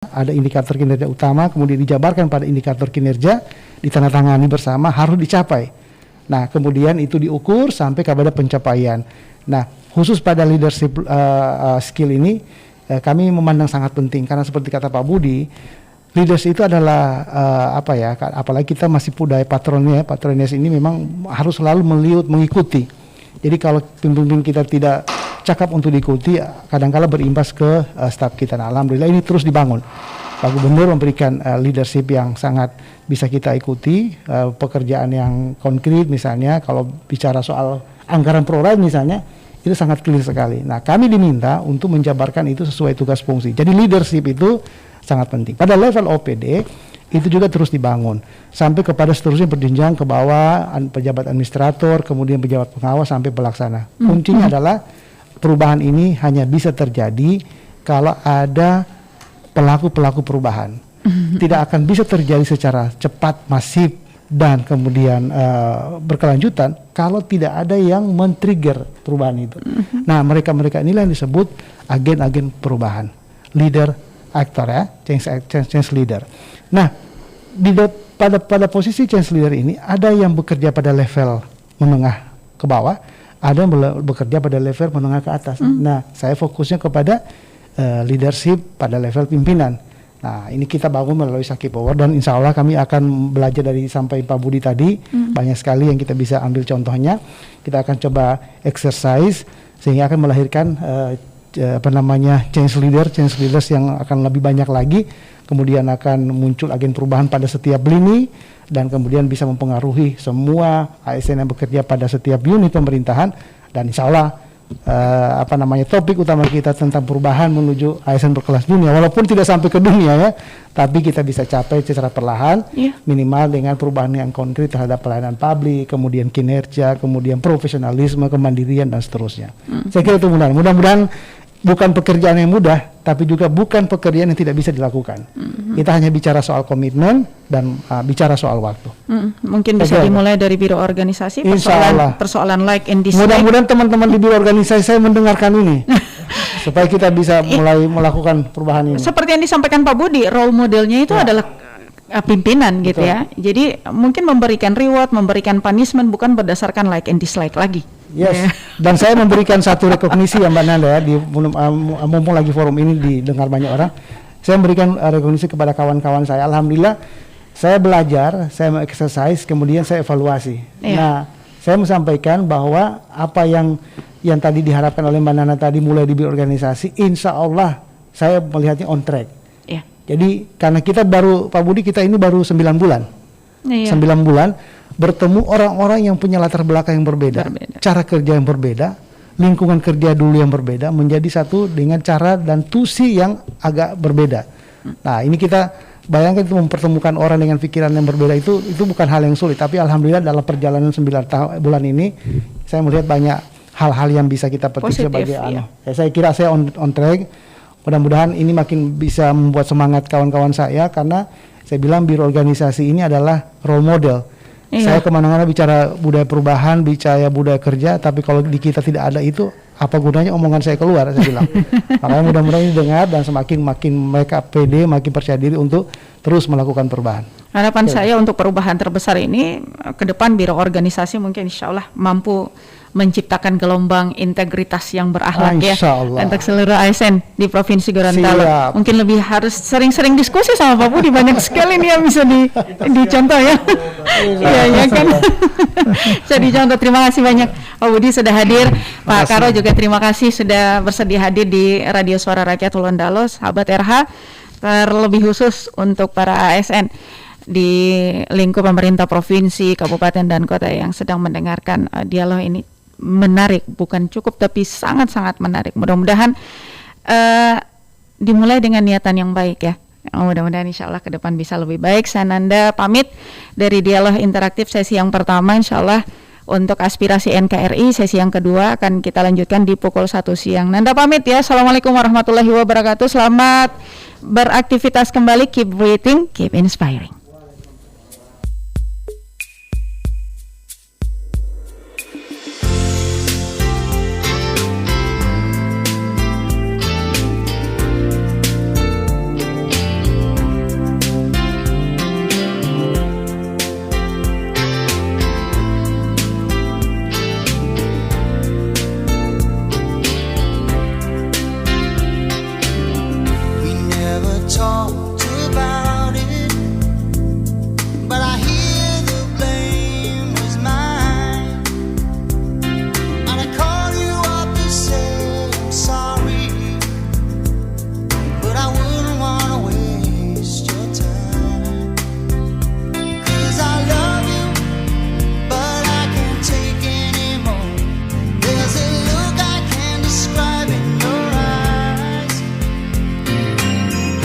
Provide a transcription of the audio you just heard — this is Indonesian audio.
ada indikator kinerja utama, kemudian dijabarkan pada indikator kinerja, ditandatangani bersama, harus dicapai. Nah, kemudian itu diukur sampai kepada pencapaian. Nah, khusus pada leadership skill ini, kami memandang sangat penting, karena seperti kata Pak Budi, leaders itu adalah apalagi kita masih budaya patronias ini memang harus selalu mengikuti. Jadi kalau pemimpin kita tidak cakap untuk diikuti, kadang-kala berimbas ke staf kita. Nah, alhamdulillah ini terus dibangun. Pak Gubernur memberikan leadership yang sangat bisa kita ikuti, pekerjaan yang konkret misalnya, kalau bicara soal anggaran program misalnya, itu sangat clear sekali. Nah, kami diminta untuk menjabarkan itu sesuai tugas fungsi. Jadi leadership itu sangat penting. Pada level OPD itu juga terus dibangun sampai kepada seterusnya berjenjang ke bawah, pejabat administrator, kemudian pejabat pengawas sampai pelaksana. Kuncinya adalah perubahan ini hanya bisa terjadi kalau ada pelaku-pelaku perubahan. Tidak akan bisa terjadi secara cepat, masif, dan kemudian berkelanjutan kalau tidak ada yang men-trigger perubahan itu. Nah, mereka-mereka inilah yang disebut agen-agen perubahan, leader, aktor ya, change leader. Nah, pada posisi change leader ini ada yang bekerja pada level menengah ke bawah, ada yang bekerja pada level menengah ke atas. Nah, saya fokusnya kepada leadership pada level pimpinan. Nah, ini kita bangun melalui Saki Power, dan insya Allah kami akan belajar dari sampai Pak Budi tadi, banyak sekali yang kita bisa ambil contohnya. Kita akan coba exercise sehingga akan melahirkan change leaders yang akan lebih banyak lagi, kemudian akan muncul agen perubahan pada setiap lini, dan kemudian bisa mempengaruhi semua ASN yang bekerja pada setiap unit pemerintahan. Dan insya Allah topik utama kita tentang perubahan menuju ASN berkelas dunia, walaupun tidak sampai ke dunia ya, tapi kita bisa capai secara perlahan, minimal dengan perubahan yang konkret terhadap pelayanan publik, kemudian kinerja, kemudian profesionalisme, kemandirian, dan seterusnya. Saya kira itu mudah-mudahan bukan pekerjaan yang mudah, tapi juga bukan pekerjaan yang tidak bisa dilakukan. Kita hanya bicara soal komitmen dan bicara soal waktu. Mungkin bisa dimulai dari biro organisasi, persoalan like and dislike. Mudah-mudahan teman-teman di biro organisasi saya mendengarkan ini, supaya kita bisa mulai melakukan perubahan ini. Seperti yang disampaikan Pak Budi, role modelnya itu adalah pimpinan gitu ya. Jadi mungkin memberikan reward, memberikan punishment bukan berdasarkan like and dislike lagi. Yes, dan saya memberikan satu rekognisi ya Mbak Nanda ya, mumpung lagi forum ini didengar banyak orang, saya memberikan rekognisi kepada kawan-kawan saya. Alhamdulillah saya belajar, saya exercise, kemudian saya evaluasi. Nah, saya mau sampaikan bahwa apa yang tadi diharapkan oleh Mbak Nanda tadi mulai di organisasi, insya Allah saya melihatnya on track. Jadi karena kita Pak Budi kita ini baru 9 bulan, 9 bulan, bertemu orang-orang yang punya latar belakang yang berbeda, cara kerja yang berbeda, lingkungan kerja dulu yang berbeda, menjadi satu dengan cara dan tusi yang agak berbeda. Nah, ini kita bayangkan itu mempertemukan orang dengan pikiran yang berbeda itu bukan hal yang sulit, tapi alhamdulillah dalam perjalanan 9 bulan ini saya melihat banyak hal-hal yang bisa kita petik sebagai saya kira saya on track. Mudah-mudahan ini makin bisa membuat semangat kawan-kawan saya, karena saya bilang biro organisasi ini adalah role model. Saya kemana-mana bicara budaya perubahan, bicara budaya kerja, tapi kalau di kita tidak ada itu, apa gunanya omongan saya keluar, saya bilang. Makanya mudah-mudahan ini dengar, dan makin mereka pede, makin percaya diri untuk terus melakukan perubahan. Harapan saya untuk perubahan terbesar ini, ke depan biro organisasi mungkin insya Allah mampu menciptakan gelombang integritas yang berakhlak untuk seluruh ASN di Provinsi Gorontalo. Mungkin lebih harus sering-sering diskusi sama Pak Budi, banyak sekali nih yang bisa dicontoh ya. Iya kan. Saya dicontoh. Terima kasih banyak Pak Budi sudah hadir. Pak Karo juga terima kasih sudah bersedia hadir di Radio Suara Rakyat Gorontalo. Sahabat RH, terlebih khusus untuk para ASN di lingkup pemerintah provinsi, kabupaten, dan kota yang sedang mendengarkan dialog ini. Menarik, bukan cukup tapi sangat-sangat menarik. Mudah-mudahan dimulai dengan niatan yang baik ya. Mudah-mudahan insya Allah ke depan bisa lebih baik. Saya Nanda pamit dari dialog interaktif sesi yang pertama. Insya Allah untuk aspirasi NKRI sesi yang kedua akan kita lanjutkan di pukul 1 siang. Nanda pamit ya. Assalamualaikum warahmatullahi wabarakatuh. Selamat beraktivitas kembali. Keep breathing, keep inspiring.